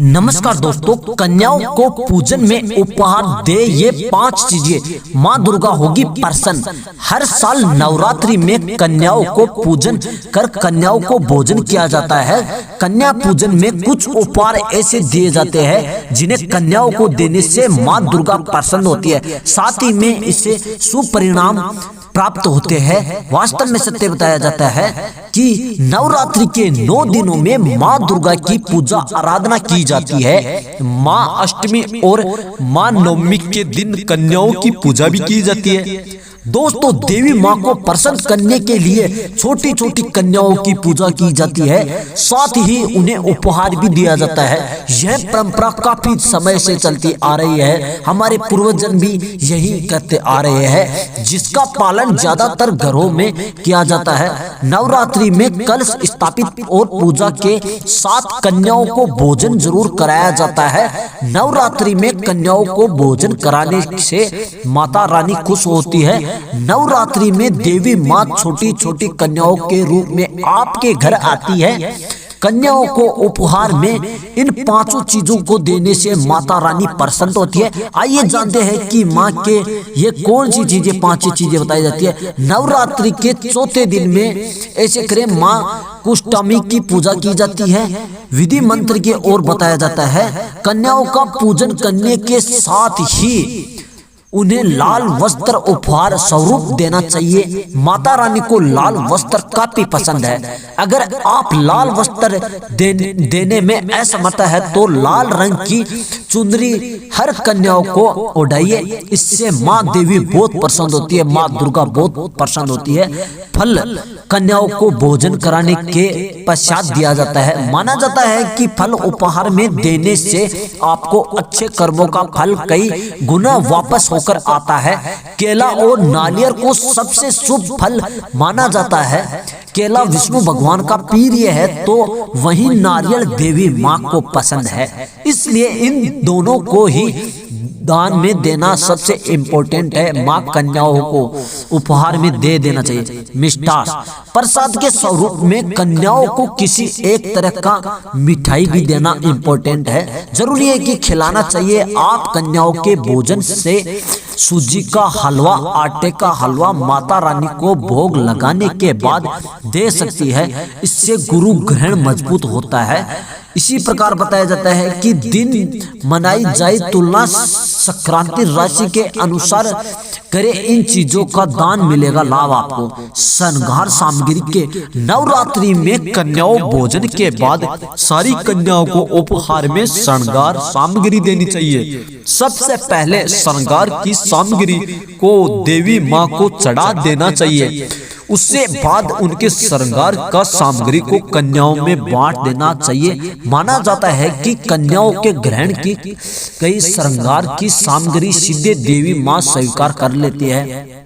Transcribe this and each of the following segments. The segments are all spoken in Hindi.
नमस्कार दोस्तों, कन्याओं को पूजन में उपहार दे ये 5 चीजें माँ दुर्गा होगी प्रसन्न। हर साल नवरात्रि में कन्याओं को पूजन कर कन्याओं को भोजन किया जाता है। कन्या पूजन में कुछ उपहार ऐसे दिए जाते हैं जिन्हें कन्याओं को देने से माँ दुर्गा प्रसन्न होती है, साथ ही में इससे शुभ परिणाम प्राप्त होते हैं। वास्तव में सत्य बताया जाता है कि नवरात्रि के 9 दिनों में माँ दुर्गा की पूजा आराधना की जाती है। माँ अष्टमी और माँ नवमी के दिन कन्याओं की पूजा भी की जाती है। दोस्तों, देवी माँ को प्रसन्न करने के लिए छोटी छोटी कन्याओं की पूजा की जाती है, साथ ही उन्हें उपहार भी दिया जाता है। यह परंपरा काफी समय से चलती आ रही है, हमारे पूर्वजन भी यही करते आ रहे हैं, जिसका पालन ज्यादातर घरों में किया जाता है। नवरात्रि में कलश स्थापित और पूजा के साथ कन्याओं को भोजन जरूर कराया जाता है। नवरात्रि में कन्याओं को भोजन कराने से माता रानी खुश होती है। नवरात्रि में देवी माँ छोटी छोटी कन्याओं के रूप में आपके घर आती है। कन्याओं को उपहार में इन 5 चीजों को देने से माता रानी प्रसन्न होती है। आइए जानते हैं कि माँ के ये कौन सी चीजें 5 चीजें बताई जाती है। नवरात्रि के 4थे दिन में ऐसे करें माँ कुष्ठामी की पूजा की जाती है। विधि मंत्र की ओर बताया जाता है। कन्याओं का पूजन करने के साथ ही उन्हें लाल वस्त्र उपहार स्वरूप देना चाहिए। माता रानी को लाल वस्त्र काफी पसंद है। अगर आप लाल वस्त्र देने में असमर्थ है तो लाल रंग की चुनरी हर कन्याओं को ओढ़ाइए। इससे माँ देवी बहुत प्रसन्न होती है, माँ दुर्गा बहुत प्रसन्न होती है। फल कन्याओं को भोजन कराने के पश्चात दिया जाता है। माना जाता है कि फल उपहार में देने से आपको अच्छे कर्मों का फल कई गुना वापस होकर आता है। केला और नारियल को सबसे शुभ फल माना जाता है। केला विष्णु भगवान का प्रिय है तो वहीं नारियल देवी माँ को पसंद है, इसलिए इन दोनों को ही दान में देना सबसे इम्पोर्टेंट है। माँ कन्याओं को उपहार में दे देना चाहिए। मिष्ठास प्रसाद के स्वरूप में कन्याओं को किसी एक तरह का मिठाई भी देना इम्पोर्टेंट है। जरूरी है कि खिलाना चाहिए। आप कन्याओं के भोजन से सूजी का हलवा, आटे का हलवा माता रानी को भोग लगाने के बाद दे सकती है। इससे गुरु ग्रहण मजबूत होता है। इसी प्रकार बताया जाता है कि दिन मनाई जाए तुलना संक्रांति राशि के अनुसार करे, इन चीजों का दान मिलेगा लाभ आपको। श्रृंगार सामग्री के नवरात्रि में कन्याओं भोजन के बाद सारी कन्याओं को उपहार में श्रृंगार सामग्री देनी चाहिए। सबसे पहले श्रृंगार की सामग्री को देवी माँ को चढ़ा देना चाहिए। उससे बाद उनके श्रृंगार का सामग्री को कन्याओं में बांट देना चाहिए। माना जाता है कि कन्याओं के ग्रहण की कई श्रृंगार की सामग्री सीधे देवी माँ स्वीकार कर लेती है।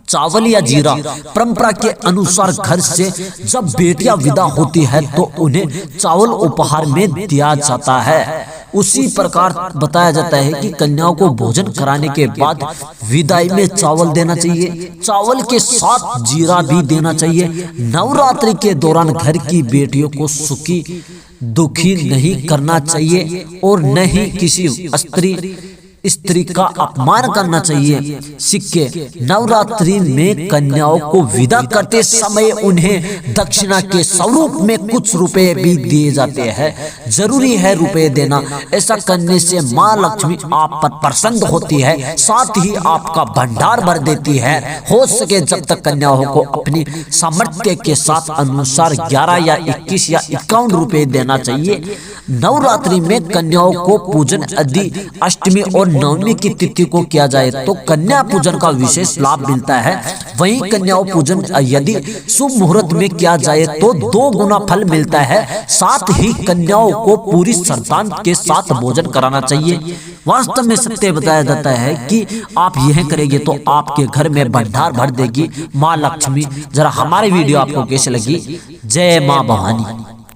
चावल या जीरा परंपरा के अनुसार घर से जब बेटियां विदा होती है तो उन्हें चावल उपहार में दिया जाता है। उसी प्रकार बताया जाता है कि कन्याओं को भोजन कराने के बाद विदाई में चावल देना चाहिए। चावल के साथ जीरा भी देना चाहिए। नवरात्रि के दौरान घर की बेटियों को सुखी दुखी नहीं करना चाहिए और न ही किसी स्त्री का अपमान करना चाहिए। सिक्के नवरात्रि में कन्याओं को विदा करते समय उन्हें दक्षिणा के स्वरूप में कुछ रुपए भी दिए जाते हैं। जरूरी है रुपए देना। ऐसा करने से माँ लक्ष्मी आप पर प्रसन्न होती है, साथ ही आपका भंडार भर देती है। हो सके जब तक कन्याओं को अपनी सामर्थ्य के साथ अनुसार 11 या 21 या 51 रुपए देना चाहिए। नवरात्रि में कन्याओं को पूजन यदि अष्टमी और नवमी की तिथि को किया जाए तो कन्या पूजन का विशेष लाभ मिलता है। वहीं कन्याओं पूजन यदि शुभ मुहूर्त में किया जाए तो 2 गुना फल मिलता है। साथ ही कन्याओं को पूरी श्रद्धा के साथ भोजन कराना चाहिए। वास्तव में सत्य बताया जाता है कि आप यह करेंगे तो आपके घर में भंडार भर देगी माँ लक्ष्मी। जरा हमारी वीडियो आपको कैसे लगी? जय माँ भवानी।